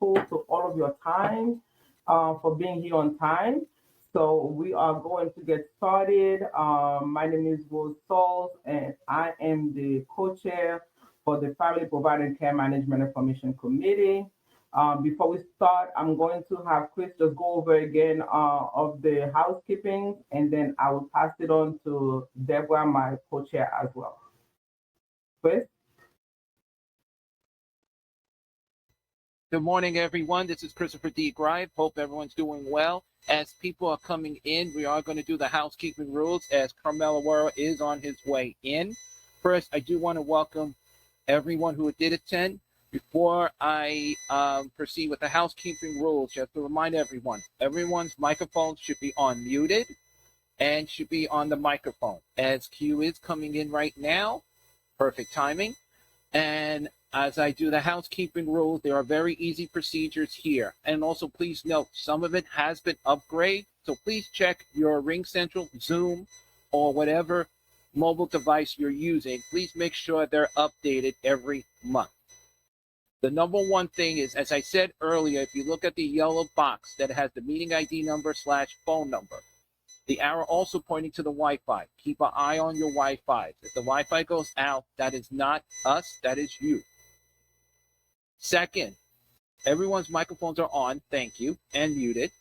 grateful to all of your time for being here on time. So we are going to get started. My name is Rose Sauls, and I am the co-chair for the Family Provider Care Management Information Committee. Before we start, I'm going to have Chris just go over again of the housekeeping, and then I will pass it on to Deborah, my co-chair as well. Chris? Good morning, everyone. This is Christopher D. Grive. Hope everyone's doing well. As people are coming in, we are going to do the housekeeping rules as Carmel Aguero is on his way in. First, I do want to welcome everyone who did attend. Before I proceed with the housekeeping rules, just to remind everyone, everyone's microphone should be unmuted and should be on the microphone. As Q is coming in right now, perfect timing. And as I do the housekeeping rules, there are very easy procedures here. And also, please note, some of it has been upgraded. So please check your RingCentral, Zoom, or whatever mobile device you're using. Please make sure they're updated every month. The number one thing is, as I said earlier, if you look at the yellow box that has the meeting ID number / phone number, the arrow also pointing to the Wi-Fi. Keep an eye on your Wi-Fi. If the Wi-Fi goes out, that is not us, that is you. Second, everyone's microphones are on, thank you, and muted.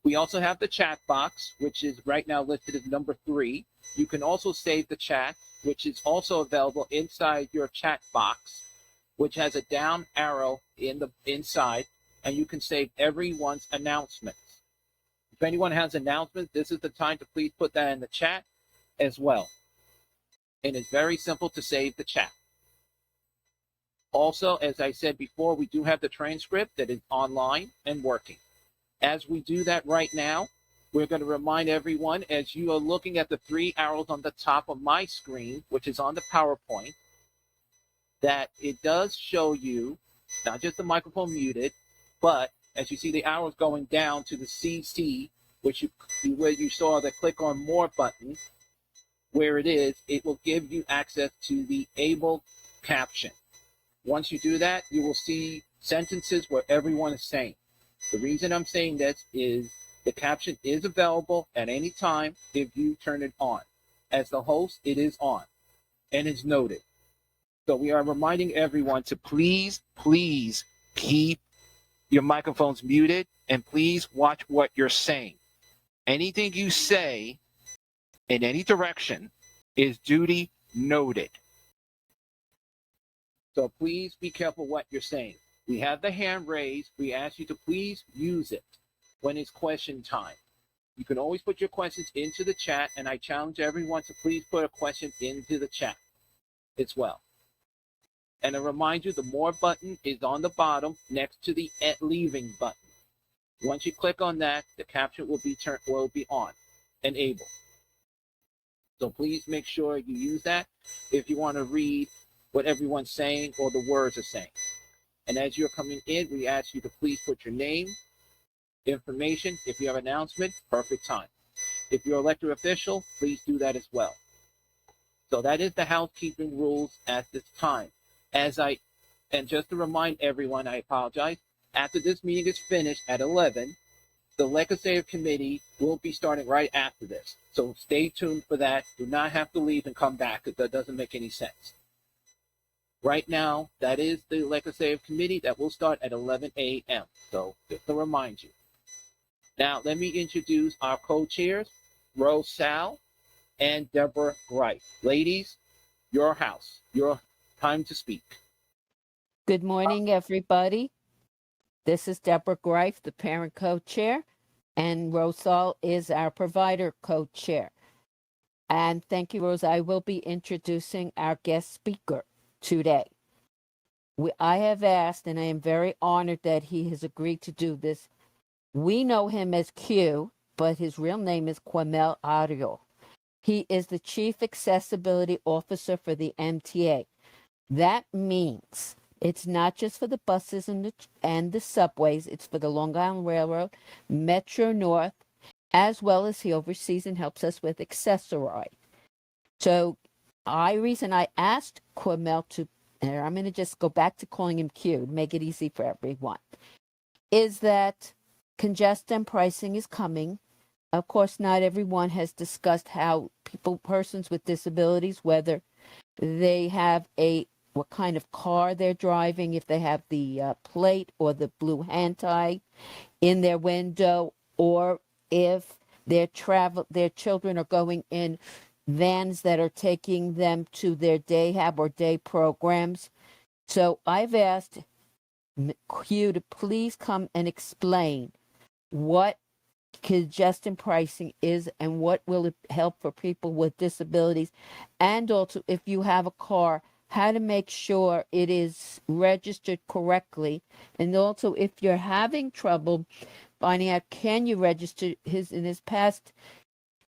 We also have the chat box, which is right now listed as number 3. You can also save the chat, which is also available inside your chat box, which has a down arrow in the inside, and you can save everyone's announcements. If anyone has announcements, this is the time to please put that in the chat as well. And it's very simple to save the chat. Also, as I said before, we do have the transcript that is online and working. As we do that right now, we're going to remind everyone, as you are looking at the 3 arrows on the top of my screen, which is on the PowerPoint, that it does show you not just the microphone muted, but as you see the arrows going down to the CC, which where you saw the click on more button, where it is, it will give you access to the able caption. Once you do that, you will see sentences where everyone is saying. The reason I'm saying this is the caption is available at any time if you turn it on. As the host, it is on and it's noted. So we are reminding everyone to please keep your microphones muted and please watch what you're saying. Anything you say in any direction is duty noted. So please be careful what you're saying. We have the hand raised. We ask you to please use it when it's question time. You can always put your questions into the chat, and I challenge everyone to please put a question into the chat as well. And I remind you, the more button is on the bottom next to the leaving button. Once you click on that, the caption will be on, enabled. So please make sure you use that if you want to read what everyone's saying or the words are saying. And as you're coming in, we ask you to please put your name, information. If you have an announcement, perfect time. If you're elected official, please do that as well. So that is the housekeeping rules at this time. And just to remind everyone, I apologize, after this meeting is finished at 11, the legislative committee will be starting right after this. So stay tuned for that. Do not have to leave and come back because that doesn't make any sense. Right now, that is the legislative committee that will start at 11 a.m. So just to remind you. Now, let me introduce our co-chairs, Rose Sal and Deborah Wright. Ladies, your house, your time to speak. Good morning, everybody. This is Deborah Greif, the parent co-chair, and Rosal is our provider co-chair. And thank you, Rose. I will be introducing our guest speaker today. I have asked, and I am very honored that he has agreed to do this. We know him as Q, but his real name is Carmel Aguero. He is the Chief Accessibility Officer for the MTA. That means it's not just for the buses and the subways. It's for the Long Island Railroad, Metro North, as well as he oversees and helps us with Accessorize. So reason I asked Carmel to I'm going to just go back to calling him Q to make it easy for everyone, is that congestion pricing is coming. Of course, not everyone has discussed how persons with disabilities, whether they have what kind of car they're driving, if they have the plate or the blue hand tie in their window, or if their children are going in vans that are taking them to their day hab or day programs. So I've asked Q to please come and explain what congestion pricing is and what will it help for people with disabilities, and also if you have a car, how to make sure it is registered correctly, and also if you're having trouble finding out can you register. In his past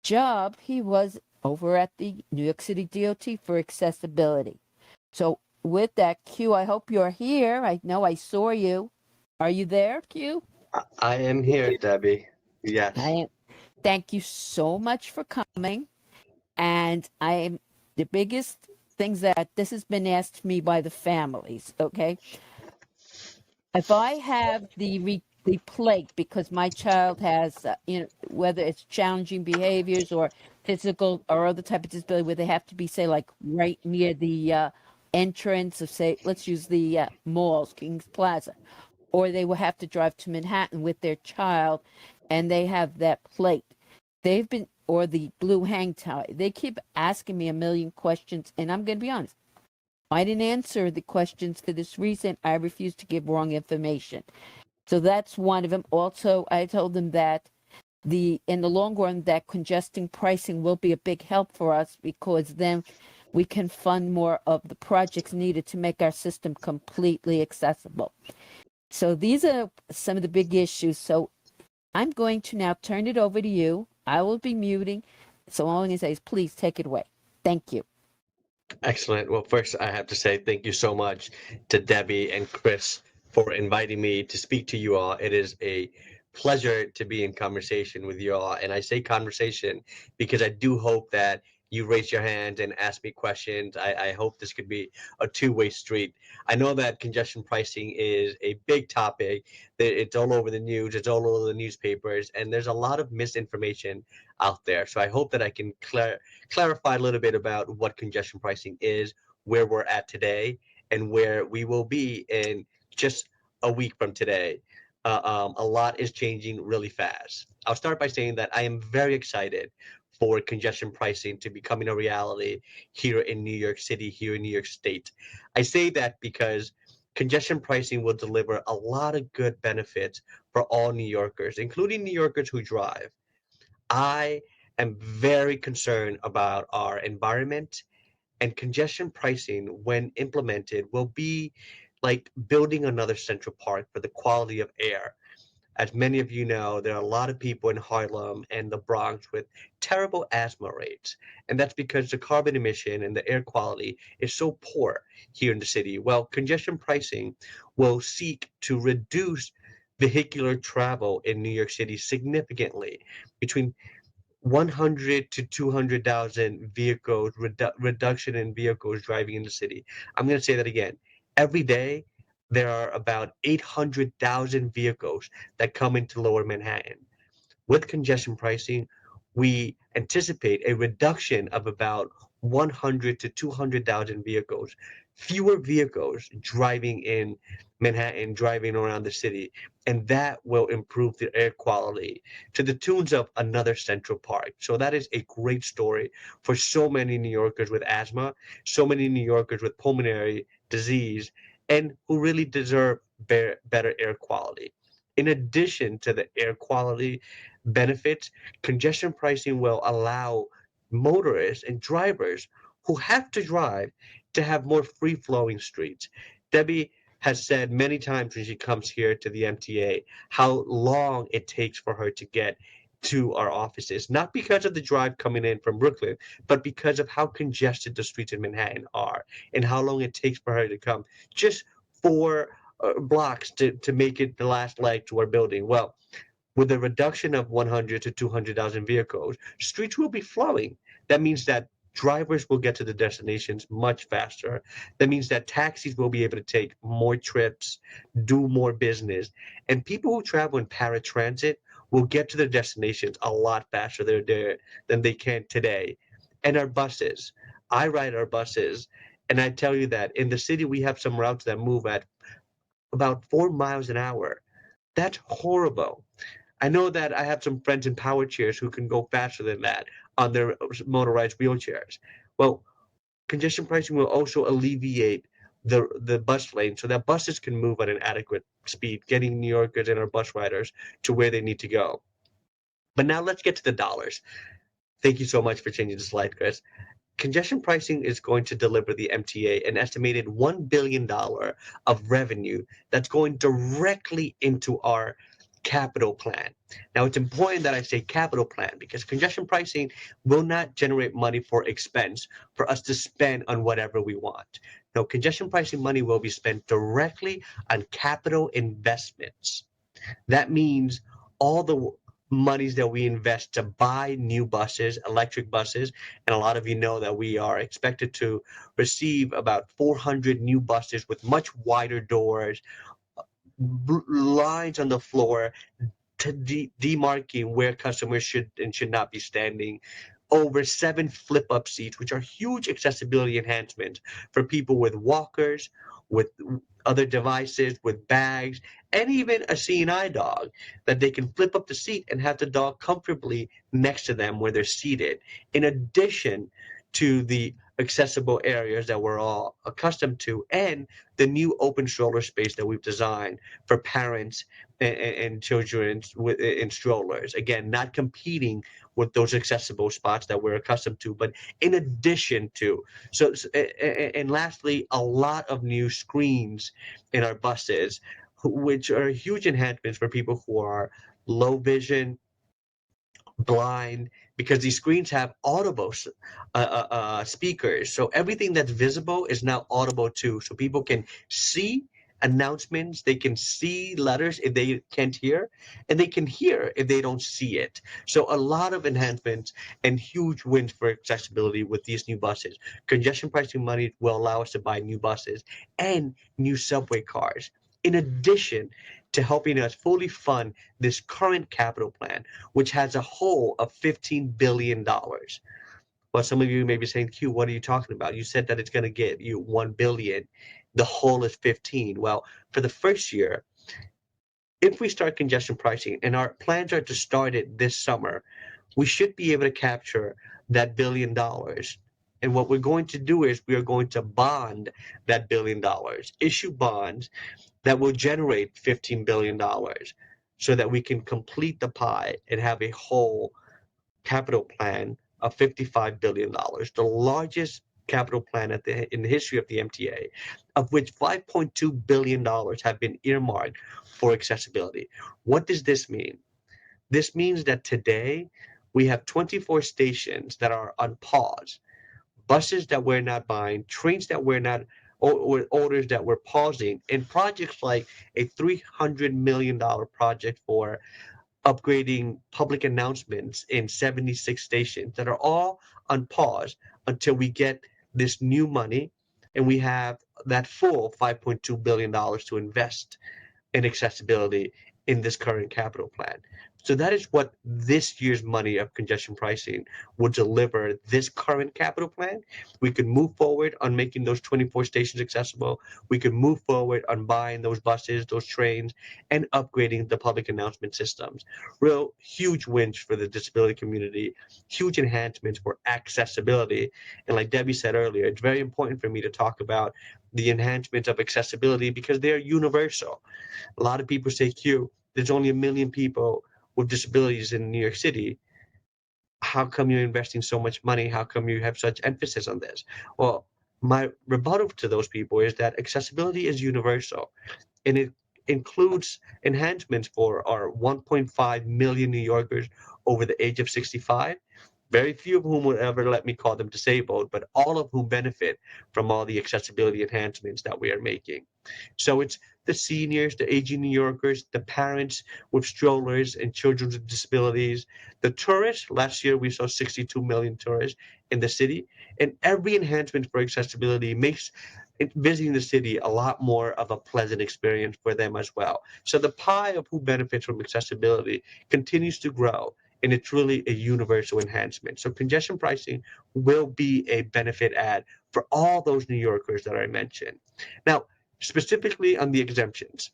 job he was over at the New York City DOT for accessibility. So with that, Q, I hope you're here. I know I saw you. Are you there, Q? I am here, Debbie. Yes. Thank you so much for coming. And the biggest things that this has been asked me by the families, okay? If I have the plate because my child has, whether it's challenging behaviors or physical or other type of disability where they have to be, say, like right near the entrance of, say, let's use the malls, Kings Plaza, or they will have to drive to Manhattan with their child and they have that plate. Or the blue hang tie. They keep asking me a million questions, and I'm going to be honest. I didn't answer the questions for this reason. I refused to give wrong information. So that's one of them. Also, I told them that in the long run, that congestion pricing will be a big help for us because then we can fund more of the projects needed to make our system completely accessible. So these are some of the big issues. So I'm going to now turn it over to you. I will be muting. So all I'm going to say is please take it away. Thank you. Excellent. Well, first, I have to say thank you so much to Debbie and Chris for inviting me to speak to you all. It is a pleasure to be in conversation with you all. And I say conversation because I do hope that you raise your hand and ask me questions. I hope this could be a two-way street. I know that congestion pricing is a big topic. It's all over the news. It's all over the newspapers. And there's a lot of misinformation out there. So I hope that I can clarify a little bit about what congestion pricing is, where we're at today, and where we will be in just a week from today. A lot is changing really fast. I'll start by saying that I am very excited for congestion pricing to becoming a reality here in New York City, here in New York State. I say that because congestion pricing will deliver a lot of good benefits for all New Yorkers, including New Yorkers who drive. I am very concerned about our environment, and congestion pricing, when implemented, will be like building another Central Park for the quality of air. As many of you know, there are a lot of people in Harlem and the Bronx with terrible asthma rates. And that's because the carbon emission and the air quality is so poor here in the city. Well, congestion pricing will seek to reduce vehicular travel in New York City significantly, between 100 to 200,000 vehicles, reduction in vehicles driving in the city. I'm going to say that again. Every day, there are about 800,000 vehicles that come into Lower Manhattan. With congestion pricing, we anticipate a reduction of about 100 to 200,000 vehicles, fewer vehicles driving in Manhattan, driving around the city, and that will improve the air quality to the tunes of another Central Park. So that is a great story for so many New Yorkers with asthma, so many New Yorkers with pulmonary disease, and who really deserve better air quality. In addition to the air quality benefits, congestion pricing will allow motorists and drivers who have to drive to have more free-flowing streets. Debbie has said many times when she comes here to the MTA how long it takes for her to get to our offices, not because of the drive coming in from Brooklyn, but because of how congested the streets in Manhattan are and how long it takes for her to come just 4 blocks to make it the last leg to our building. Well, with a reduction of 100 to 200,000 vehicles, streets will be flowing. That means that drivers will get to the destinations much faster. That means that taxis will be able to take more trips, do more business, and people who travel in paratransit will get to their destinations a lot faster than they can today. And our buses, I ride our buses, and I tell you that in the city we have some routes that move at about 4 miles an hour. That's horrible. I know that I have some friends in power chairs who can go faster than that on their motorized wheelchairs. Well, congestion pricing will also alleviate the bus lane so that buses can move at an adequate speed, getting New Yorkers and our bus riders to where they need to go. But now let's get to the dollars. Thank you so much for changing the slide, Chris. Congestion pricing is going to deliver the MTA an estimated $1 billion of revenue that's going directly into our capital plan. Now, it's important that I say capital plan because congestion pricing will not generate money for expense for us to spend on whatever we want. No, congestion pricing money will be spent directly on capital investments. That means all the monies that we invest to buy new buses, electric buses, and a lot of you know that we are expected to receive about 400 new buses with much wider doors, lines on the floor to demarking where customers should and should not be standing, over 7 flip-up seats, which are huge accessibility enhancements for people with walkers, with other devices, with bags, and even a seeing eye dog that they can flip up the seat and have the dog comfortably next to them where they're seated. In addition to the accessible areas that we're all accustomed to and the new open stroller space that we've designed for parents and children in strollers. Again, not competing with those accessible spots that we're accustomed to, but in addition to. And lastly, a lot of new screens in our buses, which are huge enhancements for people who are low vision, blind, because these screens have audible speakers. So everything that's visible is now audible too. So people can see announcements, they can see letters if they can't hear, and they can hear if they don't see it. So a lot of enhancements and huge wins for accessibility with these new buses. Congestion pricing money will allow us to buy new buses and new subway cars. In addition to helping us fully fund this current capital plan, which has a hole of $15 billion. Well, some of you may be saying, Q, what are you talking about? You said that it's going to get you 1 billion. The hole is 15. Well, for the first year, if we start congestion pricing, and our plans are to start it this summer, we should be able to capture that $1 billion. And what we're going to do is we are going to bond that $1 billion, issue bonds that will generate $15 billion so that we can complete the pie and have a whole capital plan of $55 billion, the largest capital plan in the history of the MTA, of which $5.2 billion have been earmarked for accessibility. What does this mean? This means that today we have 24 stations that are on pause, buses that we're not buying, trains that we're not, or orders that we're pausing, and projects like a $300 million project for upgrading public announcements in 76 stations that are all on pause until we get this new money and we have that full $5.2 billion to invest in accessibility in this current capital plan. So that is what this year's money of congestion pricing would deliver this current capital plan. We could move forward on making those 24 stations accessible. We could move forward on buying those buses, those trains, and upgrading the public announcement systems. Real huge wins for the disability community, huge enhancements for accessibility. And like Debbie said earlier, it's very important for me to talk about the enhancements of accessibility because they're universal. A lot of people say, Q, there's only 1 million people with disabilities in New York City. How come you're investing so much money? How come you have such emphasis on this? Well, my rebuttal to those people is that accessibility is universal, and it includes enhancements for our 1.5 million New Yorkers over the age of 65. Very few of whom would ever let me call them disabled, but all of whom benefit from all the accessibility enhancements that we are making. So it's the seniors, the aging New Yorkers, the parents with strollers and children with disabilities, the tourists. Last year, we saw 62 million tourists in the city. And every enhancement for accessibility makes visiting the city a lot more of a pleasant experience for them as well. So the pie of who benefits from accessibility continues to grow, and it's really a universal enhancement. So congestion pricing will be a benefit add for all those New Yorkers that I mentioned. Now, specifically on the exemptions,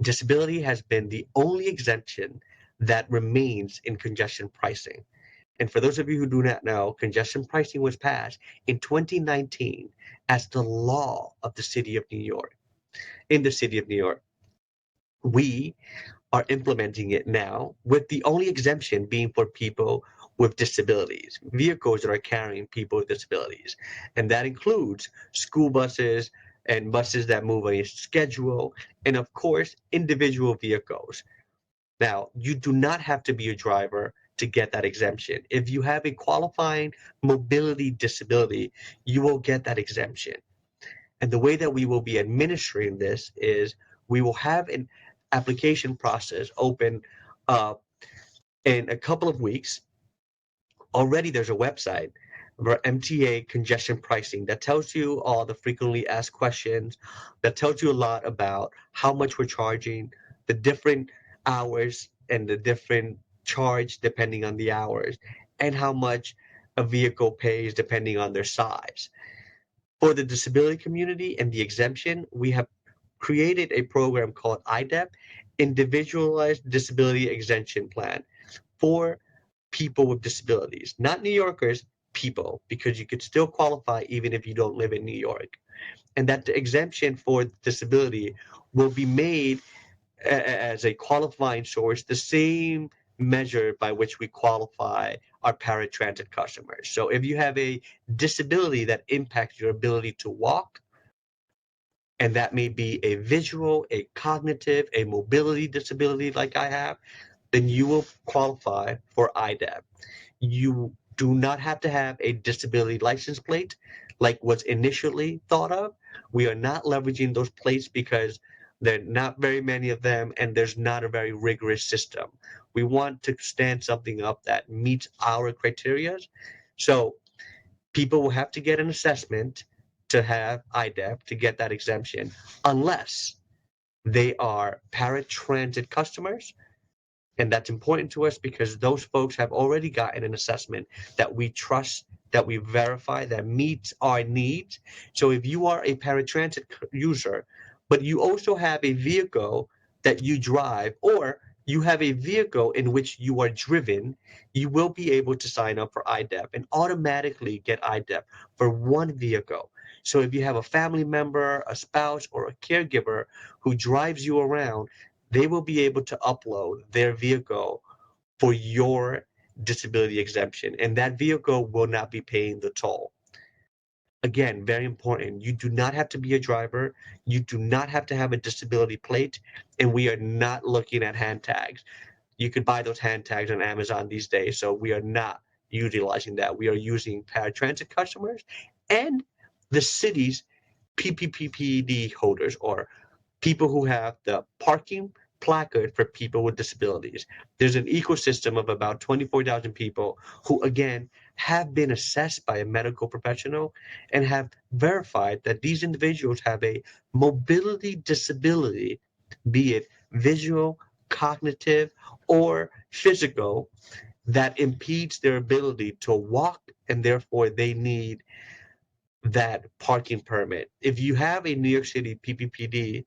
disability has been the only exemption that remains in congestion pricing. And for those of you who do not know, congestion pricing was passed in 2019 as the law of the city of New York. In the city of New York, we are implementing it now, with the only exemption being for people with disabilities, vehicles that are carrying people with disabilities. And that includes school buses and buses that move on a schedule, and of course, individual vehicles. Now, you do not have to be a driver to get that exemption. If you have a qualifying mobility disability, you will get that exemption. And the way that we will be administering this is we will have an application process open in a couple of weeks. Already there's a website for MTA congestion pricing that tells you all the frequently asked questions, that tells you a lot about how much we're charging, the different hours and the different charge depending on the hours, and how much a vehicle pays depending on their size. For the disability community and the exemption, we have created a program called IDEP, Individualized Disability Exemption Plan, for people with disabilities, not New Yorkers, people, because you could still qualify even if you don't live in New York. And that the exemption for disability will be made as a qualifying source, the same measure by which we qualify our paratransit customers. So if you have a disability that impacts your ability to walk, and that may be a visual, a cognitive, a mobility disability like I have, then you will qualify for IDEP. You do not have to have a disability license plate like was initially thought of. We are not leveraging those plates because there are not very many of them and there's not a very rigorous system. We want to stand something up that meets our criteria. So people will have to get an assessment to have IDEP to get that exemption, unless they are paratransit customers. And that's important to us because those folks have already gotten an assessment that we trust, that we verify, that meets our needs. So if you are a paratransit user, but you also have a vehicle that you drive, or you have a vehicle in which you are driven, you will be able to sign up for IDEP and automatically get IDEP for one vehicle. So if you have a family member, a spouse, or a caregiver who drives you around, they will be able to upload their vehicle for your disability exemption, and that vehicle will not be paying the toll. Again, very important. You do not have to be a driver. You do not have to have a disability plate, and we are not looking at hand tags. You could buy those hand tags on Amazon these days, so we are not utilizing that. We are using paratransit customers and the city's PPPD holders, or people who have the parking placard for people with disabilities. There's an ecosystem of about 24,000 people who, again, have been assessed by a medical professional and have verified that these individuals have a mobility disability, be it visual, cognitive, or physical, that impedes their ability to walk, and therefore they need that parking permit. If you have a New York City PPPD,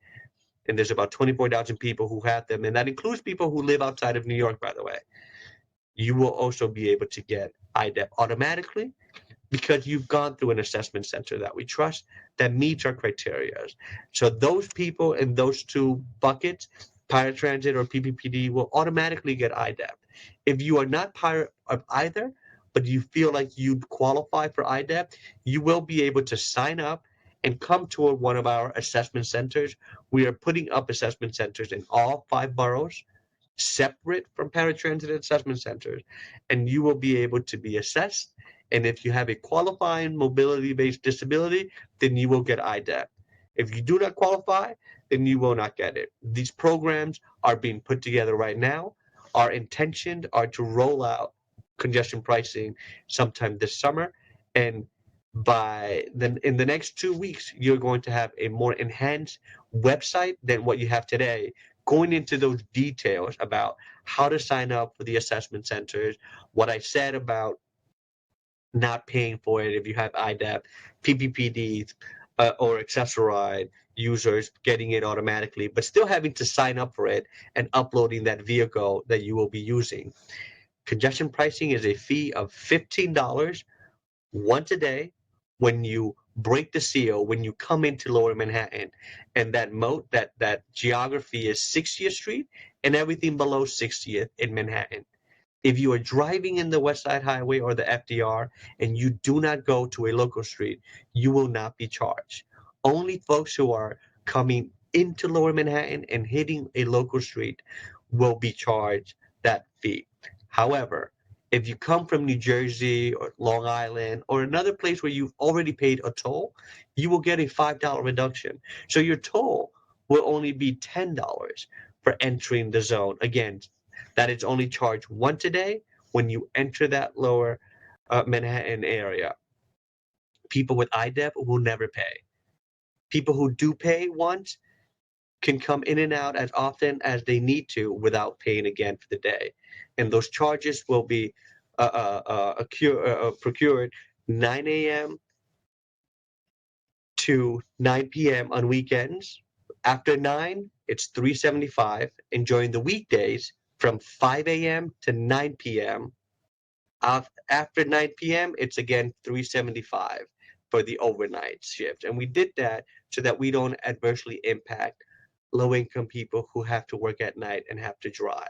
and there's about 24,000 people who have them, and that includes people who live outside of New York, by the way, you will also be able to get IDEP automatically because you've gone through an assessment center that we trust that meets our criteria. So those people in those two buckets, paratransit or PPPD, will automatically get IDEP. If you are not part of either, but you feel like you qualify for IDEP, you will be able to sign up and come to one of our assessment centers. We are putting up assessment centers in all 5 boroughs, separate from paratransit assessment centers, and you will be able to be assessed. And if you have a qualifying mobility-based disability, then you will get IDEP. If you do not qualify, then you will not get it. These programs are being put together right now. Our intentions are to roll out congestion pricing sometime this summer, and in the next 2 weeks, you're going to have a more enhanced website than what you have today, going into those details about how to sign up for the assessment centers, what I said about not paying for it if you have IDEP, PPPDs, or Access-a-Ride users getting it automatically, but still having to sign up for it and uploading that vehicle that you will be using. Congestion pricing is a fee of $15 once a day when you break the seal, when you come into Lower Manhattan, and that that geography is 60th Street and everything below 60th in Manhattan. If you are driving in the West Side Highway or the FDR and you do not go to a local street, you will not be charged. Only folks who are coming into Lower Manhattan and hitting a local street will be charged that fee. However, if you come from New Jersey or Long Island or another place where you've already paid a toll, you will get a $5 reduction. So your toll will only be $10 for entering the zone. Again, that is only charged once a day when you enter that Lower Manhattan area. People with IDEP will never pay. People who do pay once can come in and out as often as they need to without paying again for the day. And those charges will be procured 9 a.m. to 9 p.m. on weekends. After 9, it's $375. And during the weekdays, from 5 a.m. to 9 p.m. After 9 p.m., it's again $375 for the overnight shift. And we did that so that we don't adversely impact low-income people who have to work at night and have to drive.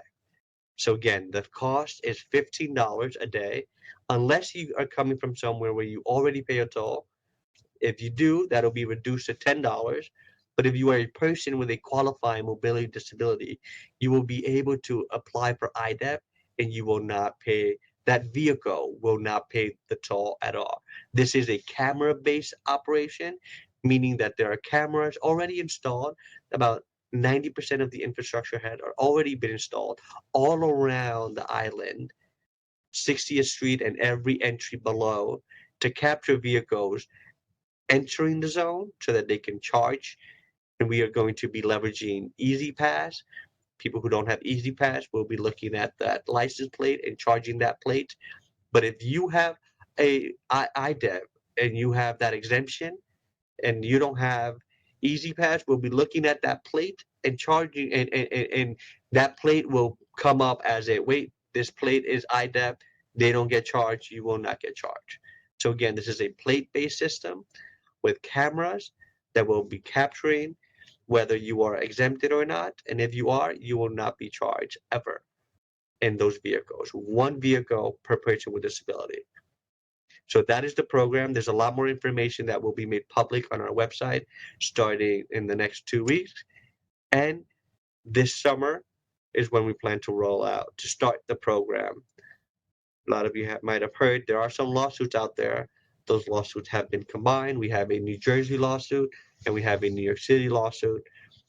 So again, the cost is $15 a day, unless you are coming from somewhere where you already pay a toll. If you do, that'll be reduced to $10. But if you are a person with a qualifying mobility disability, you will be able to apply for IDEP and you will not pay. That vehicle will not pay the toll at all. This is a camera-based operation, meaning that there are cameras already installed. About 90% of the infrastructure had already been installed all around the island, 60th Street and every entry below, to capture vehicles entering the zone so that they can charge. And we are going to be leveraging Easy Pass. People who don't have Easy Pass will be looking at that license plate and charging that plate. But if you have a IDEP and you have that exemption and you don't have Easy Pass, we'll be looking at that plate and charging, and that plate will come up as a, wait, this plate is IDEP. They don't get charged. You will not get charged. So again, this is a plate-based system with cameras that will be capturing whether you are exempted or not. And if you are, you will not be charged ever in those vehicles. One vehicle per person with disability. So that is the program. There's a lot more information that will be made public on our website starting in the next 2 weeks. And this summer is when we plan to roll out, to start the program. A lot of you might have heard there are some lawsuits out there. Those lawsuits have been combined. We have a New Jersey lawsuit and we have a New York City lawsuit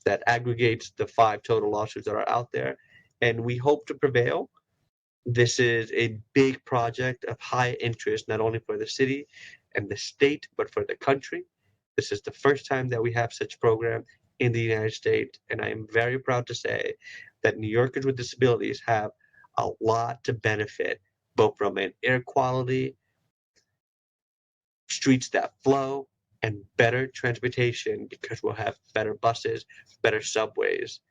that aggregates the 5 total lawsuits that are out there. And we hope to prevail. This is a big project of high interest, not only for the city and the state, but for the country. This is the first time that we have such program in the United States. And I am very proud to say that New Yorkers with disabilities have a lot to benefit, both from an air quality, streets that flow, and better transportation, because we'll have better buses, better subways,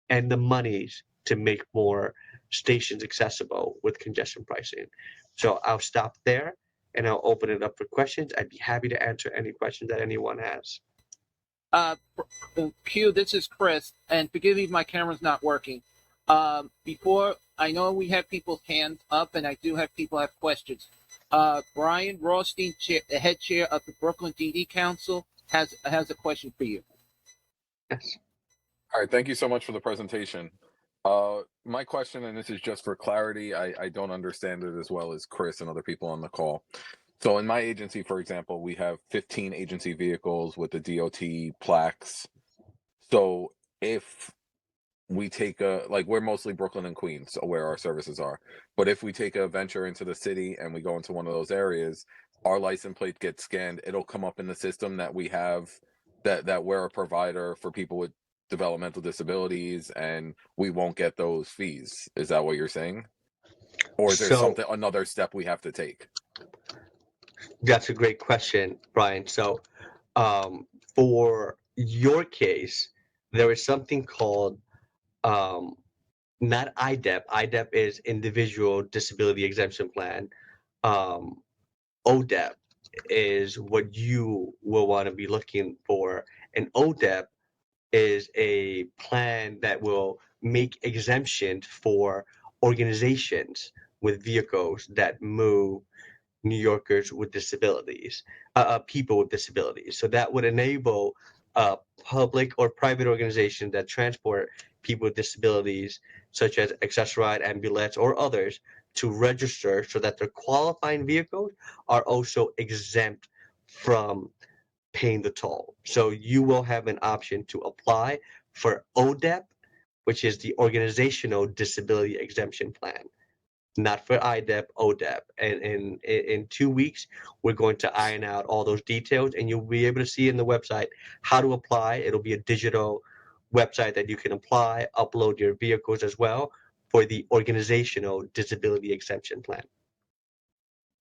and the monies to make more stations accessible with congestion pricing. So I'll stop there and I'll open it up for questions. I'd be happy to answer any questions that anyone has. Q, this is Chris, and forgive me if my camera's not working. Before, I know we have people's hands up, and I do have people have questions. Brian Rothstein, the head chair of the Brooklyn DD Council, has a question for you. Yes. All right, thank you so much for the presentation. My question, and this is just for clarity, I don't understand it as well as Chris and other people on the call. So in my agency, for example, we have 15 agency vehicles with the DOT plaques So if we take like we're mostly Brooklyn and Queens where our services are, but if we take a venture into the city and we go into one of those areas, our license plate gets scanned. It'll come up in the system that we have that we're a provider for people with developmental disabilities, and we won't get those fees. Is that what you're saying? Or is there So another step we have to take? that's a great question, Brian. So for your case, there is something called um, not IDEP. IDEP is Individual Disability Exemption Plan. Um, ODEP is what you will want to be looking for. And ODEP is a plan that will make exemptions for organizations with vehicles that move New Yorkers with disabilities, people with disabilities. So that would enable public or private organizations that transport people with disabilities, such as Access-a-Ride, Ambulance, or others, to register so that their qualifying vehicles are also exempt from paying the toll. So you will have an option to apply for ODEP, which is the Organizational Disability Exemption Plan, not for IDEP, ODEP. And in 2 weeks, we're going to iron out all those details, and you'll be able to see in the website how to apply. It'll be a digital website that you can apply, upload your vehicles as well for the Organizational Disability Exemption Plan.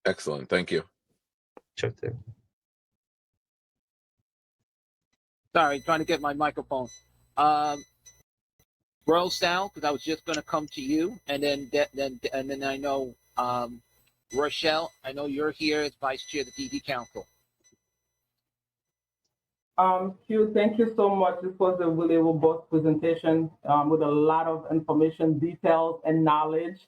Excellent. Thank you. Sure thing. Sorry, trying to get my microphone. Sal, because I was just going to come to you, and then I know Rochelle. I know you're here as vice chair of the DD Council. Hugh, thank you so much. This was a really robust presentation with a lot of information, details, and knowledge.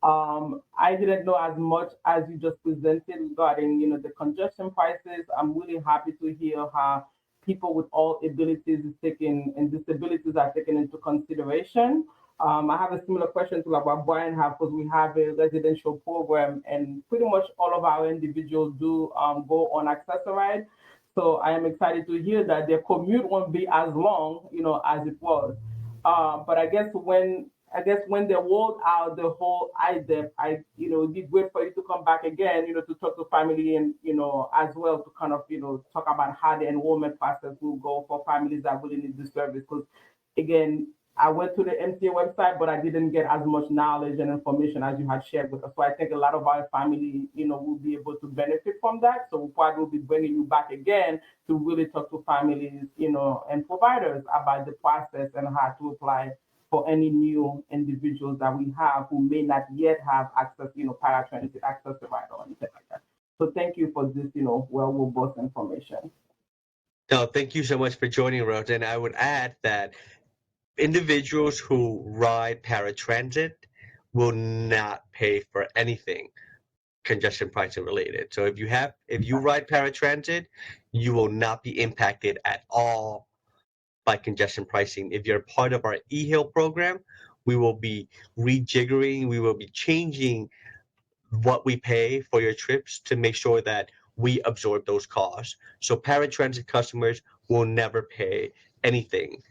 I didn't know as much as you just presented regarding, the congestion prices. I'm really happy to hear how people with all abilities is taken and disabilities are taken into consideration. I have a similar question to what Brian have, because we have a residential program, and pretty much all of our individuals do go on Access-a-Ride. So I am excited to hear that their commute won't be as long, as it was. But I guess when they rolled out the whole IDEP, it'd be great for you to come back again, to talk to family and, as well to kind of, talk about how the enrollment process will go for families that really need this service. Because again, I went to the MTA website, but I didn't get as much knowledge and information as you had shared with us. So I think a lot of our family, will be able to benefit from that. So we probably will be bringing you back again to really talk to families, and providers about the process and how to apply for any new individuals that we have who may not yet have access, paratransit access to ride or anything like that. So thank you for this, well robust information. No, thank you so much for joining, Rose. And I would add that individuals who ride paratransit will not pay for anything congestion pricing related. So if you ride paratransit, you will not be impacted at all by congestion pricing. If you're part of our e-hail program, we will be rejiggering, we will be changing what we pay for your trips to make sure that we absorb those costs. So paratransit customers will never pay anything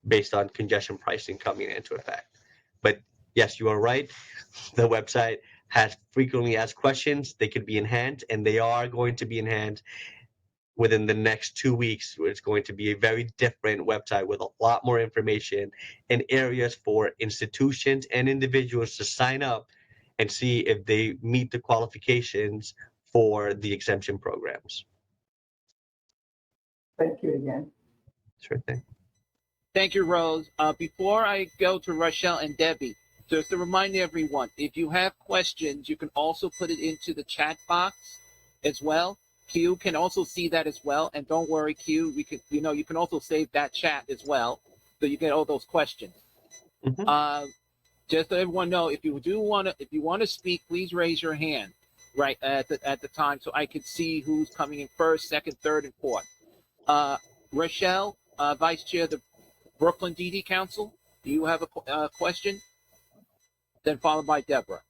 based on congestion pricing coming into effect. But yes, you are right. The website has frequently asked questions. They could be enhanced, and they are going to be enhanced within the next 2 weeks. It's going to be a very different website with a lot more information and areas for institutions and individuals to sign up and see if they meet the qualifications for the exemption programs. Thank you again. Sure thing. Thank you, Rose. Before I go to Rochelle and Debbie, just to remind everyone, if you have questions, you can also put it into the chat box as well. Q can also see that as well. And don't worry, Q, you can also save that chat as well, so you get all those questions. Mhm. Just so everyone know, if you want to speak, please raise your hand right at the time, so I can see who's coming in first, second, third, and fourth. Rochelle, Vice Chair of the Brooklyn DD Council, do you have a question? Then followed by Deborah.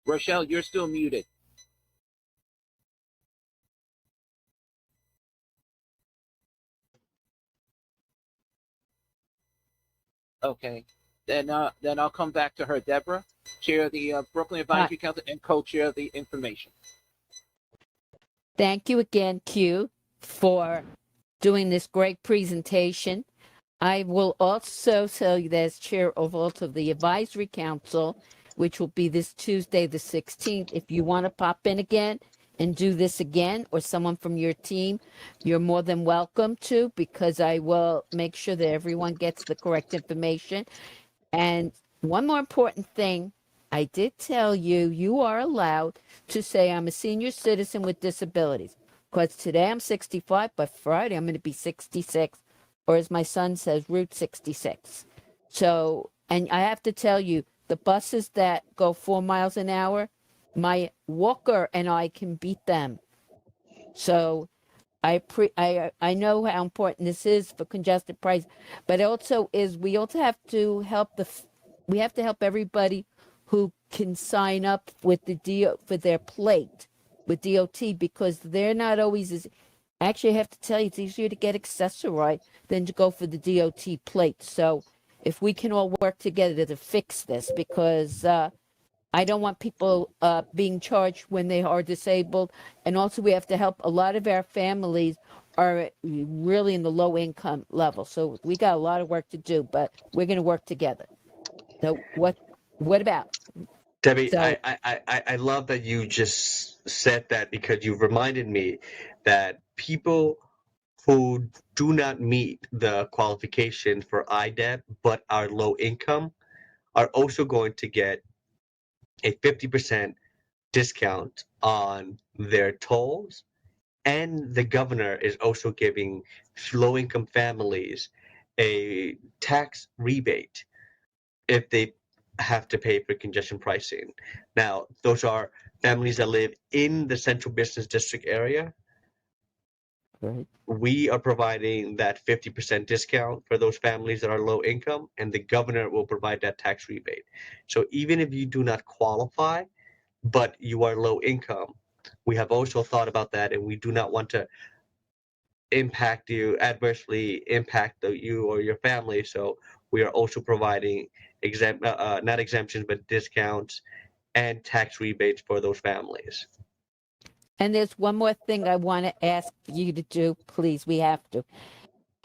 Rochelle, you're still muted. Okay. Then I'll come back to her. Deborah, chair of the Brooklyn Advisory Council and co-chair of the information. Thank you again, Q, for doing this great presentation. I will also tell you that as chair of also the advisory council, which will be this Tuesday, the 16th, if you want to pop in again and do this again, or someone from your team, you're more than welcome to, because I will make sure that everyone gets the correct information. And one more important thing, I did tell you, you are allowed to say I'm a senior citizen with disabilities. Because today I'm 65, but Friday I'm going to be 66, or as my son says, Route 66. So, and I have to tell you, the buses that go 4 miles an hour, my walker and I can beat them. So I know how important this is for congested price, but also is we also have to help we have to help everybody who can sign up with the for their plate with DOT, because they're not always as, actually I have to tell you, it's easier to get Accessory than to go for the DOT plate. So if we can all work together to fix this, because I don't want people being charged when they are disabled. And also we have to help, a lot of our families are really in the low income level. So we got a lot of work to do, but we're going to work together. So what about? Debbie, So I love that you just said that, because you reminded me that people who do not meet the qualification for IDEP but are low income are also going to get a 50% discount on their tolls. And the governor is also giving low income families a tax rebate if they have to pay for congestion pricing. Now, those are families that live in the central business district area. right. We are providing that 50% discount for those families that are low income, and the governor will provide that tax rebate. So even if you do not qualify, but you are low income, we have also thought about that, and we do not want to adversely impact you or your family. So we are also providing not exemptions, but discounts and tax rebates for those families. And there's one more thing I want to ask you to do, please. We have to.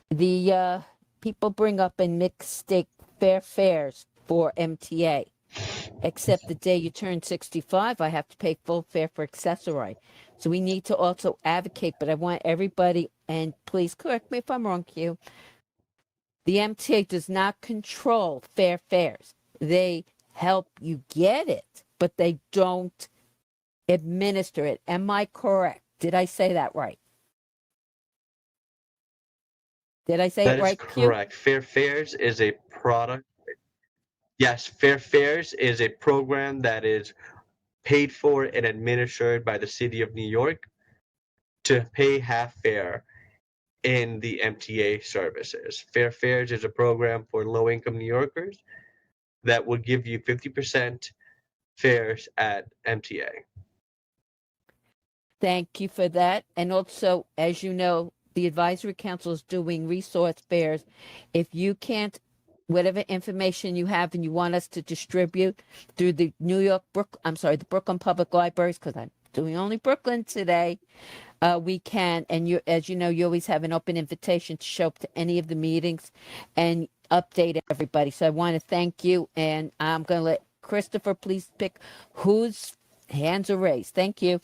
The people bring up in mistake fares for MTA. Except the day you turn 65, I have to pay full fare for Accessory. So we need to also advocate, but I want everybody, and please correct me if I'm wrong, Q. The MTA does not control fares. They help you get it, but they don't administer it. Am I correct? Did I say that right? Did I say That it is right, Q? correct. Fair Fares is a product. Yes, Fair Fares is a program that is paid for and administered by the city of New York to pay half fare in the MTA services. Fair Fares is a program for low income New Yorkers that would give you 50% fares at MTA. Thank you for that. And also, as you know, the advisory council is doing resource fairs. If you can't, whatever information you have and you want us to distribute through the the Brooklyn Public Libraries, because I'm doing only Brooklyn today, we can. And you, as you know, you always have an open invitation to show up to any of the meetings and update everybody. So I want to thank you. And I'm going to let Christopher please pick whose hands are raised. Thank you.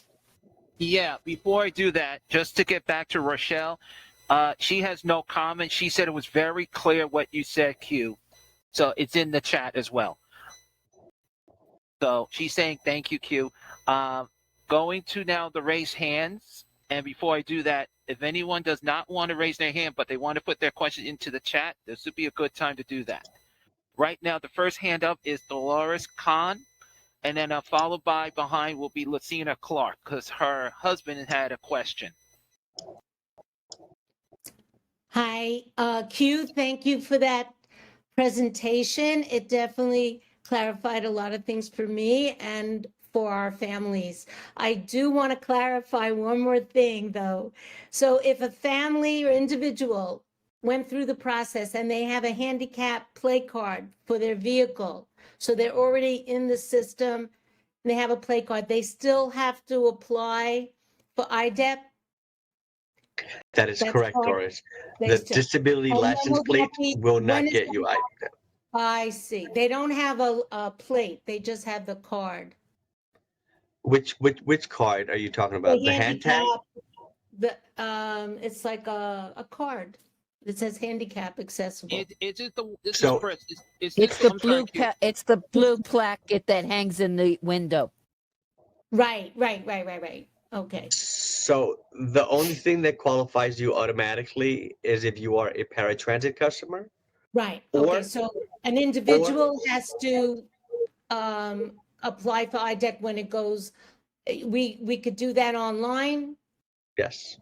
Yeah, before I do that, just to get back to Rochelle, she has no comment. She said it was very clear what you said, Q. So it's in the chat as well. So she's saying thank you, Q. Going to now the raise hands. And before I do that, if anyone does not want to raise their hand, but they want to put their question into the chat, this would be a good time to do that. Right now, the first hand up is Dolores Khan. And then followed by behind will be Lucina Clark, because her husband had a question. Hi, Q, thank you for that presentation. It definitely clarified a lot of things for me and for our families. I do want to clarify one more thing, though. So if a family or individual went through the process and they have a handicap play card for their vehicle. So they're already in the system and they have a play card. They still have to apply for IDEP. That is That's correct, hard. Doris. They The still, disability and when license will that plate be- will when not is get that- you IDEP. I see. They don't have a plate. They just have the card. Which card are you talking about? The hand tag? It's like a card that says handicap accessible. Is it the? This So- is Chris. Is It's this the I'm sorry, blue Q. it's the blue placket that hangs in the window. Right. Okay. So the only thing that qualifies you automatically is if you are a paratransit customer. Right. Or- Okay. So an individual has to apply for IDEC when it goes. We could do that online. Yes.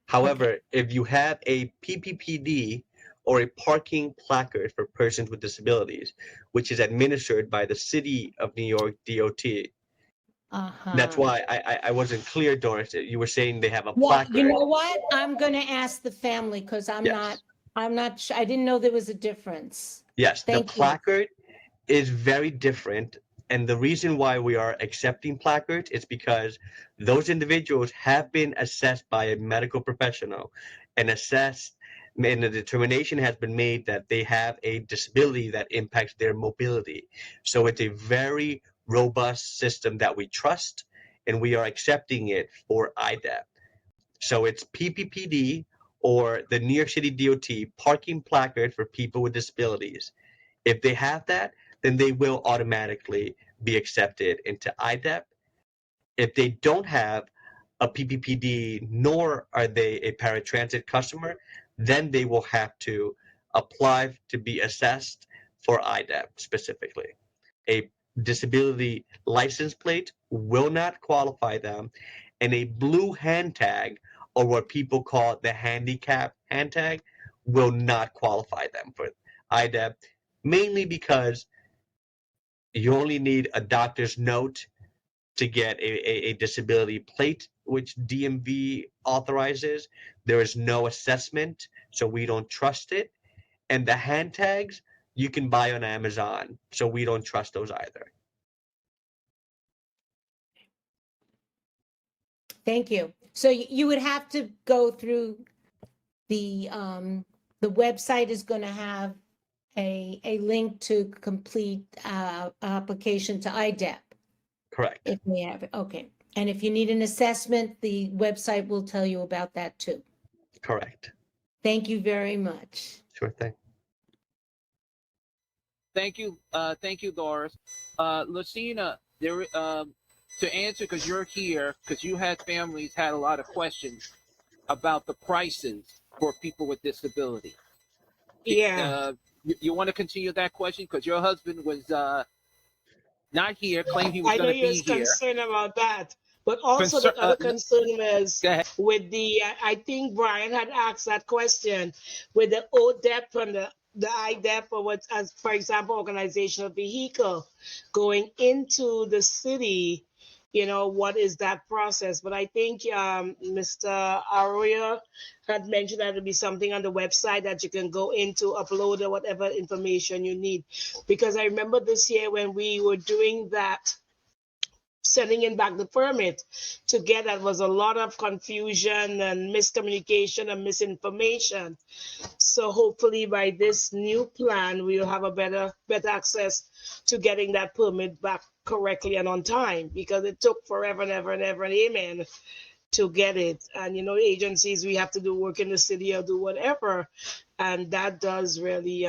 However, if you have a PPPD or a parking placard for persons with disabilities, which is administered by the City of New York DOT, that's why I wasn't clear, Doris. You were saying they have a Well, placard. you know what? I'm going to ask the family because I'm Yes. not sure. I didn't know there was a difference. Yes, the Thank you. placard is very different. And the reason why we are accepting placards is because those individuals have been assessed by a medical professional and assessed, and the determination has been made that they have a disability that impacts their mobility. So it's a very robust system that we trust, and we are accepting it for IDEP. So it's PPPD or the New York City DOT parking placard for people with disabilities. If they have that, then they will automatically be accepted into IDEP. If they don't have a PPPD, nor are they a paratransit customer, then they will have to apply to be assessed for IDEP specifically. A disability license plate will not qualify them, and a blue hand tag, or what people call the handicap hand tag, will not qualify them for IDEP, mainly because you only need a doctor's note to get a disability plate, which DMV authorizes. There is no assessment, so we don't trust it. And the hand tags you can buy on Amazon, so we don't trust those either. Thank you. So you would have to go through the website is going to have a link to complete application to IDEP Correct. if we have it. Okay. And if you need an assessment, the website will tell you about that too. Correct. Thank you very much. Sure thing. Thank you, Doris. Lucina, there to answer because you're here because you had families had a lot of questions about the prices for people with disability. Yeah. You want to continue that question because your husband was not here, claimed he was I know going to you're be here. concerned about that, but also Concern- the other concern was Go ahead. with the. I think Brian had asked that question with the ODEP and the IDEP, or what, as for example, organizational vehicle going into the city. You know, what is that process? But I think Mr. Arroyo had mentioned that it'll be something on the website that you can go into, upload or whatever information you need. Because I remember this year when we were doing that, sending in back the permit to get that was a lot of confusion and miscommunication and misinformation. So hopefully by this new plan, we'll have a better access to getting that permit back correctly and on time, because it took forever and ever and ever and amen to get it. And you know, agencies, we have to do work in the city or do whatever, and that does really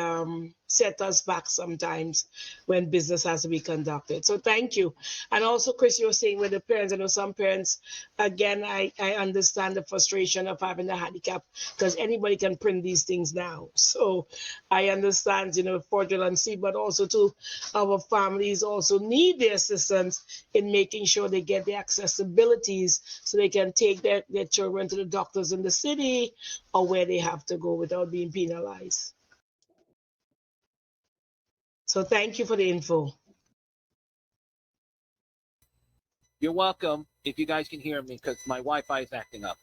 set us back sometimes when business has to be conducted. So thank you. And also, Chris, you were saying with the parents, I know some parents, again, I understand the frustration of having a handicap because anybody can print these things now. So I understand, you know, fraudulent, but also too, our families also need the assistance in making sure they get the accessibilities so they can take their children to the doctors in the city or where they have to go without being penalized. So thank you for the info. You're welcome. If you guys can hear me, because my Wi-Fi is acting up.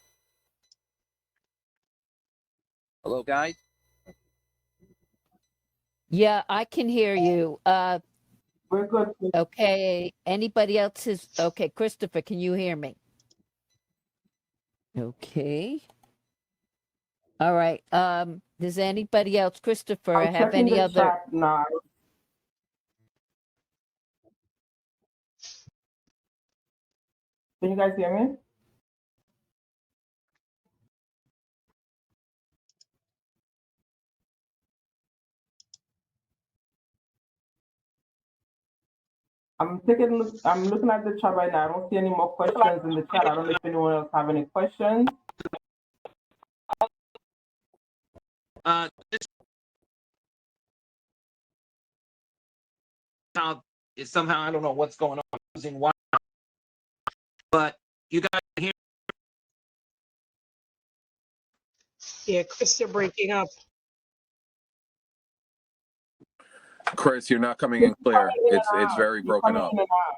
Hello, guys. Yeah, I can hear you. We're good. Okay. Anybody else is okay. Christopher, can you hear me? Okay. All right. Does anybody else, Christopher, I'm have checking any the other? chat now. Can you guys hear me? I'm looking at the chat right now. I don't see any more questions in the chat. I don't know if anyone else have any questions. This sound is somehow, I don't know what's going on using Wi, but you guys can hear. Yeah, Chris, you're breaking up. Chris, you're not coming You're in clear. coming in and It's out. very You're broken coming up. in and out.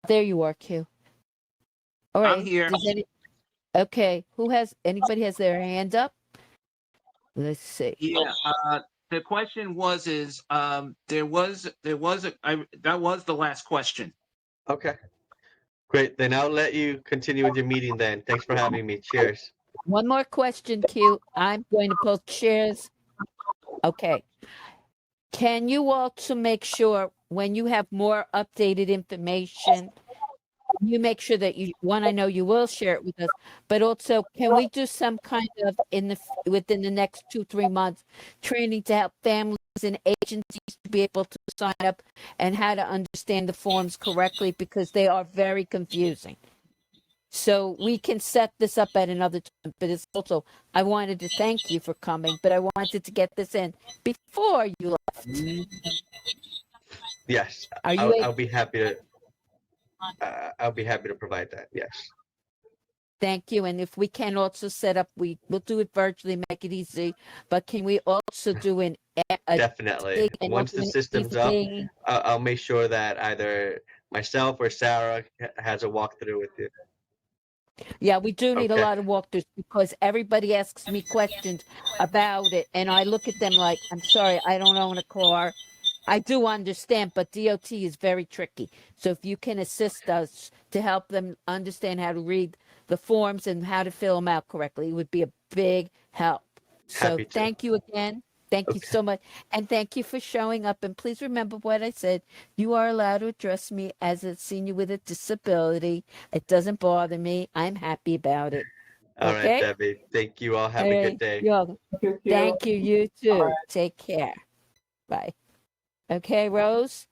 There you are, Q. All I'm right. here. Okay. Anybody has their hand up? Let's see. Yeah. The question was that was the last question. Okay. Great. Then I'll let you continue with your meeting then. Thanks for having me. Cheers. One more question, Q. I'm going to post shares. Okay. Can you also make sure when you have more updated information, you make sure that I know you will share it with us, but also can we do some kind of within the next 2-3 months training to help families and agencies to be able to sign up and how to understand the forms correctly because they are very confusing. So we can set this up at another time, but it's also, I wanted to thank you for coming, but I wanted to get this in before you left. Yes, Are you able? I'll be happy to. I'll be happy to provide that. Yes. Thank you. And if we can also set up, we'll do it virtually, make it easy. But can we also do a Definitely. Once the system's up, easy? I'll make sure that either myself or Sarah has a walkthrough with you. Yeah, we do need a Okay. lot of walkthroughs because everybody asks me questions about it. And I look at them like, I'm sorry, I don't own a car. I do understand, but DOT is very tricky. So if you can assist us to help them understand how to read the forms and how to fill them out correctly, it would be a big help. So Happy to. thank you again. Thank you Okay. so much. And thank you for showing up. And please remember what I said. You are allowed to address me as a senior with a disability. It doesn't bother me. I'm happy about it. All right, Okay? Debbie. Thank you all. Have All a right. good day. You're welcome. Thank you. Thank you. You too. Take care. Bye. Okay, Rose?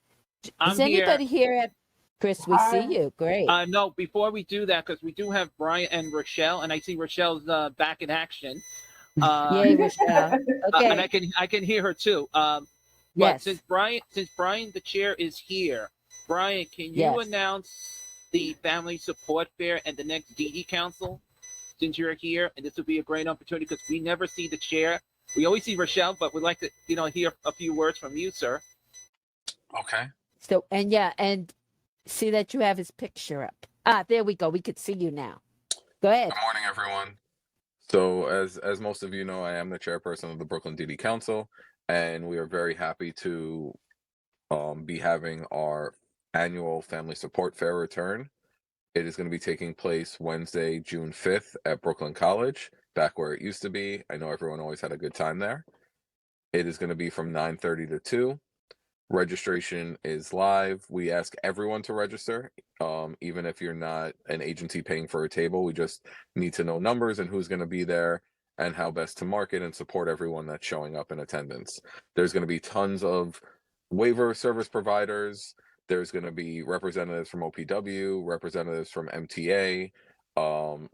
I'm Is here. anybody here at Chris? We see Hi. you. Great. No, before we do that, because we do have Brian and Rochelle, and I see Rochelle's back in action. Yay, Rochelle. Okay. And I can hear her too. But Yes. since Brian the chair is here, Brian, can you Yes. announce the family support fair and the next DD council since you're here? And this would be a great opportunity because we never see the chair. We always see Rochelle, but we'd like to, hear a few words from you, sir. Okay. So, and see that you have his picture up. There we go. We could see you now. Go ahead. Good morning, everyone. So, as most of you know, I am the chairperson of the Brooklyn DD Council, and we are very happy to be having our annual Family Support Fair return. It is going to be taking place Wednesday, June 5th at Brooklyn College, back where it used to be. I know everyone always had a good time there. It is going to be from 9:30 to 2. Registration is live. We ask everyone to register, even if you're not an agency paying for a table. We just need to know numbers and who's going to be there and how best to market and support everyone that's showing up in attendance. There's going to be tons of waiver service providers. There's going to be representatives from OPW, representatives from MTA,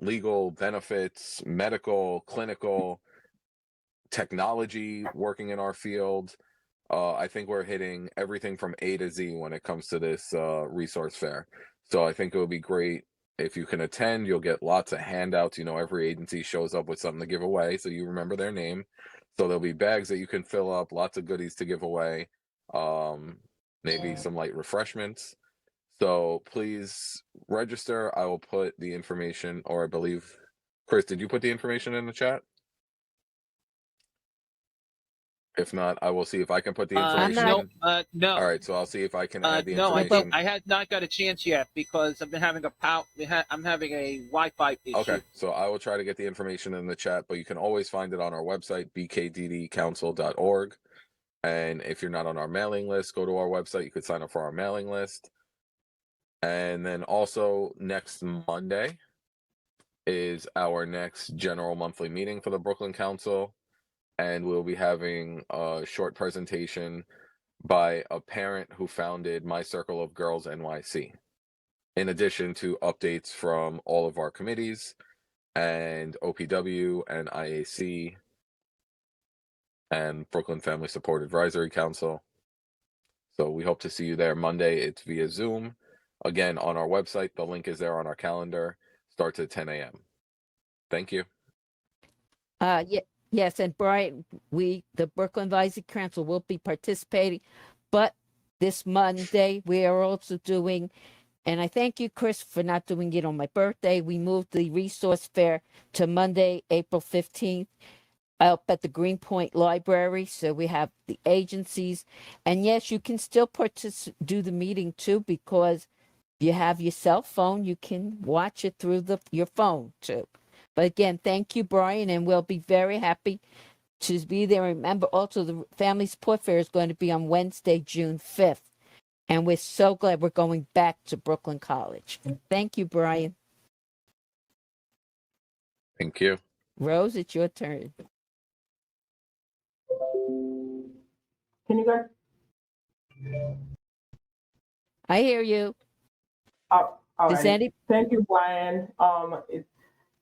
legal, benefits, medical, clinical, technology working in our field. I think we're hitting everything from A to Z when it comes to this resource fair. So I think it would be great if you can attend. You'll get lots of handouts. Every agency shows up with something to give away, so you remember their name. So there'll be bags that you can fill up, lots of goodies to give away, maybe some light refreshments. So please register. I will put the information, or I believe, Chris, did you put the information in the chat? If not, I will see if I can put the I'm information. not- No. All right, so I'll see if I can add the No, I information. think I had not got a chance yet because I've been having I'm having a Wi-Fi issue. Okay, so I will try to get the information in the chat, but you can always find it on our website, bkddcouncil.org. And if you're not on our mailing list, go to our website. You could sign up for our mailing list. And then also next Monday is our next general monthly meeting for the Brooklyn Council. And we'll be having a short presentation by a parent who founded My Circle of Girls NYC. In addition to updates from all of our committees and OPW and IAC and Brooklyn Family Support Advisory Council. So we hope to see you there Monday. It's via Zoom. Again, on our website, the link is there on our calendar. Starts at 10 a.m. Thank you. Yes, and Brian, the Brooklyn Advisory Council, will be participating, but this Monday we are also doing, and I thank you, Chris, for not doing it on my birthday. We moved the resource fair to Monday, April 15th, up at the Greenpoint Library. So we have the agencies, and yes, you can still do the meeting too, because if you have your cell phone, you can watch it through your phone too. But again, thank you, Brian, and we'll be very happy to be there. Remember, also, the Family Support Fair is going to be on Wednesday, June 5th. And we're so glad we're going back to Brooklyn College. Thank you, Brian. Thank you. Rose, it's your turn. Can you guys? I hear you. All Does right. Thank you, Brian.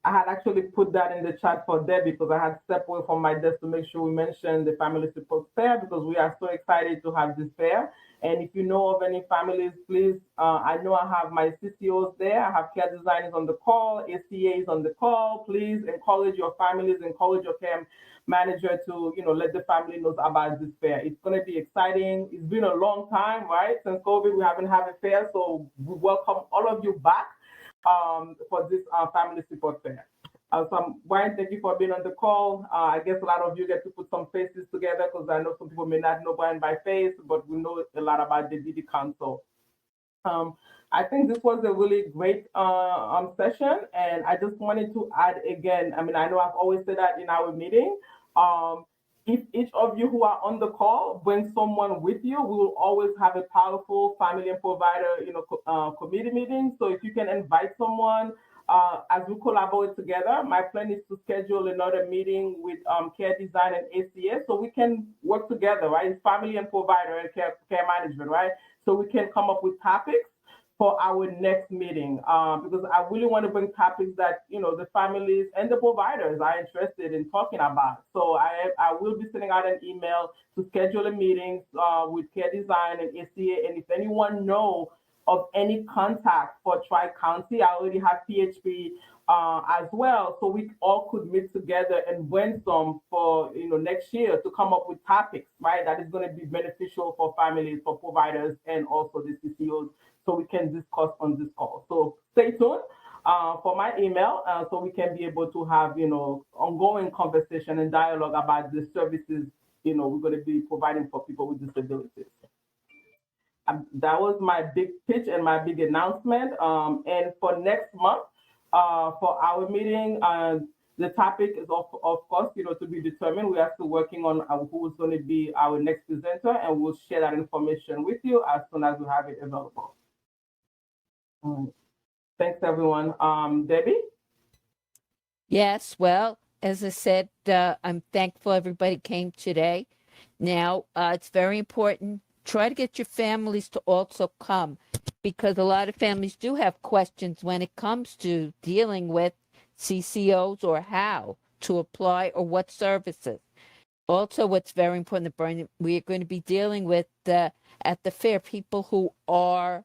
I had actually put that in the chat for Debbie because I had stepped away from my desk to make sure we mentioned the Family Support Fair, because we are so excited to have this fair. And if you know of any families, please, I know I have my CCOs there. I have care designers on the call, ACAs on the call. Please encourage your families, encourage your care manager to, let the family know about this fair. It's going to be exciting. It's been a long time, right? Since COVID, we haven't had a fair. So we welcome all of you back for this Family Support Fair. Brian, thank you for being on the call. I guess a lot of you get to put some faces together, because I know some people may not know Brian by face, but we know a lot about the DD Council. I think this was a really great session, and I just wanted to add again, I know I've always said that in our meeting, if each of you who are on the call bring someone with you, we will always have a powerful family and provider, committee meeting. So if you can invite someone, as we collaborate together, my plan is to schedule another meeting with Care Design and ACS, so we can work together, right? It's family and provider and care management, right? So we can come up with topics for our next meeting, because I really want to bring topics that, the families and the providers are interested in talking about. So I will be sending out an email to schedule a meeting with Care Design and ACA. And if anyone knows of any contact for Tri-County, I already have PHP as well. So we all could meet together and brainstorm for, next year to come up with topics, right? That is going to be beneficial for families, for providers, and also the CCOs, so we can discuss on this call. So stay tuned for my email, so we can be able to have, ongoing conversation and dialogue about the services, we're going to be providing for people with disabilities. That was my big pitch and my big announcement. And for next month, for our meeting, the topic is of course, to be determined. We are still working on who's going to be our next presenter, and we'll share that information with you as soon as we have it available. Thanks, everyone. Debbie? Yes, well, as I said, I'm thankful everybody came today. Now, it's very important. Try to get your families to also come, because a lot of families do have questions when it comes to dealing with CCOs, or how to apply, or what services. Also, what's very important, Brian, we are going to be dealing with at the fair people who are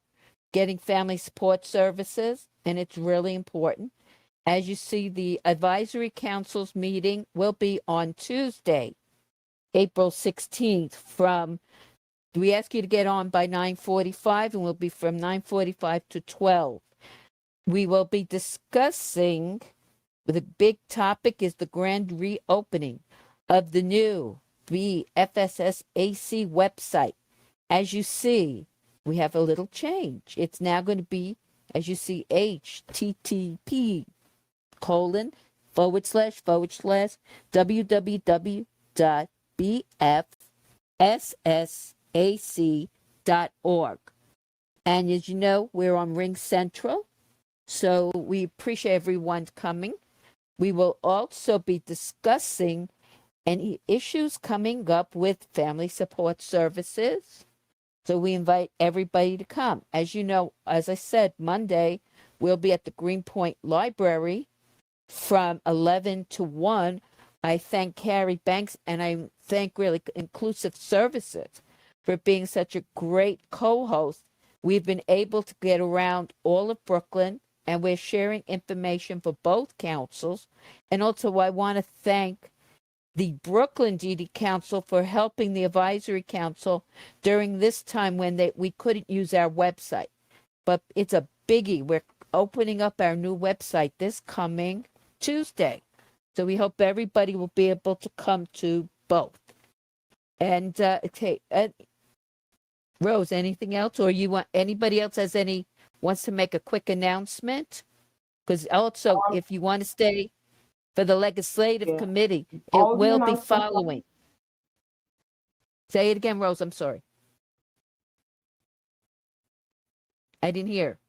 getting family support services, and it's really important. As you see, the advisory council's meeting will be on Tuesday, April 16th, from we ask you to get on by 9:45, and we'll be from 9:45 to 12. We will be discussing, the big topic is the grand reopening of the new BFSSAC website. As you see, we have a little change. It's now going to be, as you see, http://www.bfssac.org. And as you know, we're on Ring Central, so we appreciate everyone coming. We will also be discussing any issues coming up with family support services. So we invite everybody to come. As you know, as I said, Monday, we'll be at the Greenpoint Library from 11 to 1. I thank Carrie Banks and I thank really Inclusive Services for being such a great co-host. We've been able to get around all of Brooklyn, and we're sharing information for both councils. And also, I want to thank the Brooklyn DD Council for helping the Advisory Council during this time when we couldn't use our website. But it's a biggie. We're opening up our new website this coming Tuesday. So we hope everybody will be able to come to both. And okay, Rose, anything else? Or anybody else wants to make a quick announcement? Because also, if you want to stay for the legislative committee, it All the will be announcements- following. Say it again, Rose. I'm sorry. I didn't hear.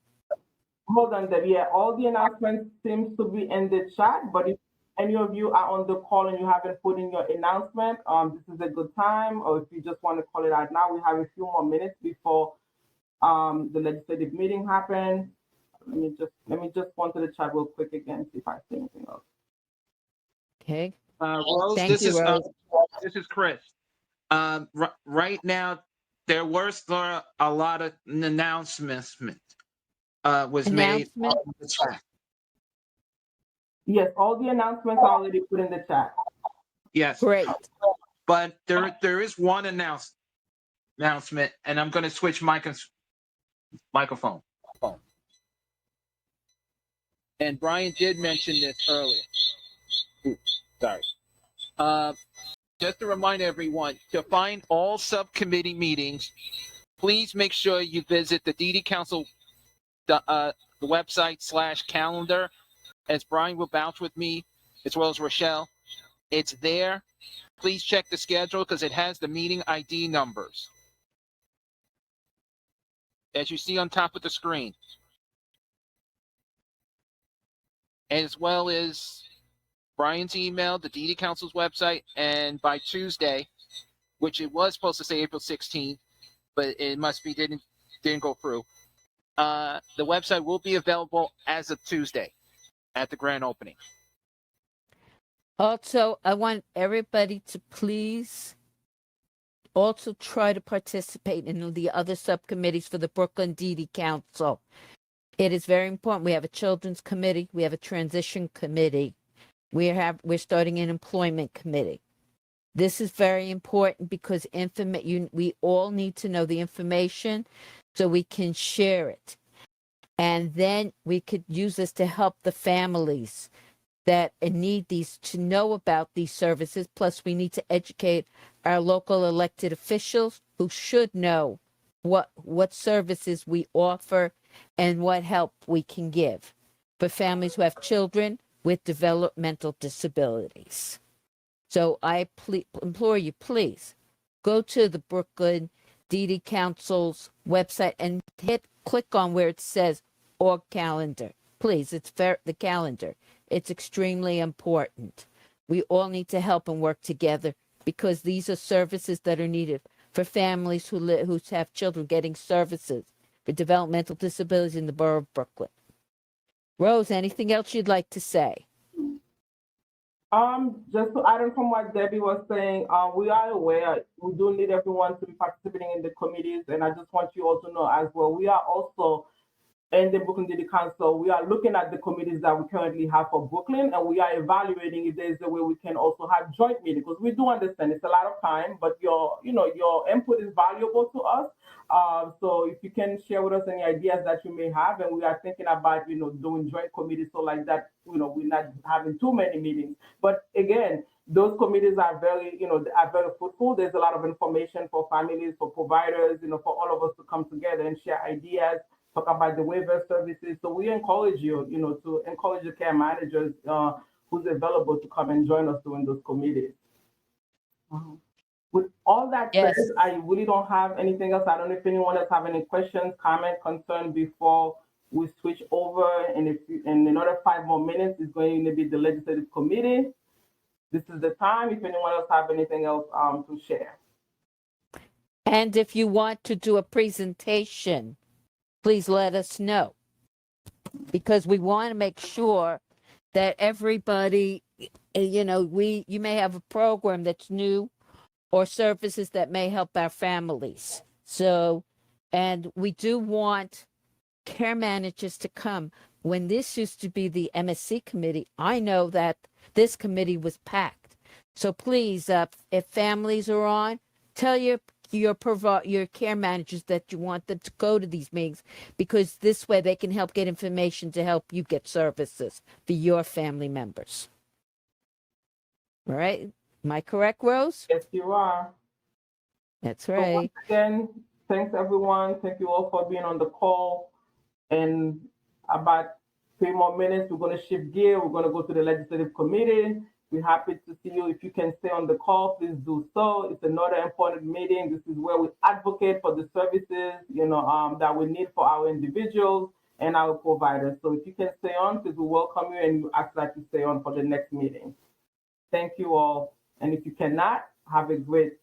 Hold on, Debbie. Yeah, all the announcements seems to be in the chat, but if any of you are on the call and you haven't put in your announcement, this is a good time. Or if you just want to call it out now, we have a few more minutes before the legislative meeting happens. Let me just go to the chat real quick again, see if I see anything else. Okay. Rose, Thank you, Rose. this is Chris. Right now, there were a lot of announcements was made Announcement? on the chat. Yes, all the announcements are already put in the chat. Yes, Great. but there is one announcement, and I'm going to switch microphone. And Brian did mention this earlier. Oops, sorry. Just to remind everyone, to find all subcommittee meetings, please make sure you visit the DD Council the website /calendar, as Brian will vouch with me, as well as Rochelle. It's there. Please check the schedule because it has the meeting ID numbers, as you see on top of the screen, as well as Brian's email, the DD Council's website, and by Tuesday, which it was supposed to say April 16th, but it must be didn't go through. The website will be available as of Tuesday at the grand opening. Also, I want everybody to please also try to participate in the other subcommittees for the Brooklyn DD Council. It is very important. We have a children's committee. We have a transition committee. We're starting an employment committee. This is very important because we all need to know the information so we can share it. And then we could use this to help the families that need these to know about these services. Plus, we need to educate our local elected officials who should know what services we offer and what help we can give for families who have children with developmental disabilities. So I implore you, please go to the Brooklyn DD Council's website and click on where it says org calendar. Please, it's the calendar. It's extremely important. We all need to help and work together because these are services that are needed for families who have children getting services for developmental disabilities in the borough of Brooklyn. Rose, anything else you'd like to say? Just to add on from what Debbie was saying, we are aware we do need everyone to be participating in the committees, and I just want you all to know as well, we are also and the Brooklyn City Council, we are looking at the committees that we currently have for Brooklyn, and we are evaluating if there's a way we can also have joint meetings, because we do understand it's a lot of time, but your input is valuable to us. So if you can share with us any ideas that you may have, and we are thinking about, doing joint committees so like that, we're not having too many meetings. But again, those committees are very, are very fruitful. There's a lot of information for families, for providers, for all of us to come together and share ideas, talk about the waiver services. So we encourage you, to encourage the care managers who's available to come and join us during those committees. With all that Yes. said, I really don't have anything else. I don't know if anyone else have any questions, comment, concern before we switch over. And if in another 5 more minutes is going to be the legislative committee. This is the time. If anyone else have anything else to share. And if you want to do a presentation, please let us know, because we want to make sure that everybody, you may have a program that's new or services that may help our families. So, and we do want care managers to come. When this used to be the MSC committee, I know that this committee was packed. So please, if families are on, tell your care managers that you want them to go to these meetings, because this way they can help get information to help you get services for your family members. All right? Am I correct, Rose? Yes, you are. That's So right. once again, thanks everyone. Thank you all for being on the call. And about 3 more minutes, we're going to shift gear. We're going to go to the legislative committee. We're happy to see you. If you can stay on the call, please do so. It's another important meeting. This is where we advocate for the services, that we need for our individuals and our providers. So if you can stay on, please, we welcome you, and you ask that you stay on for the next meeting. Thank you all. And if you cannot, have a great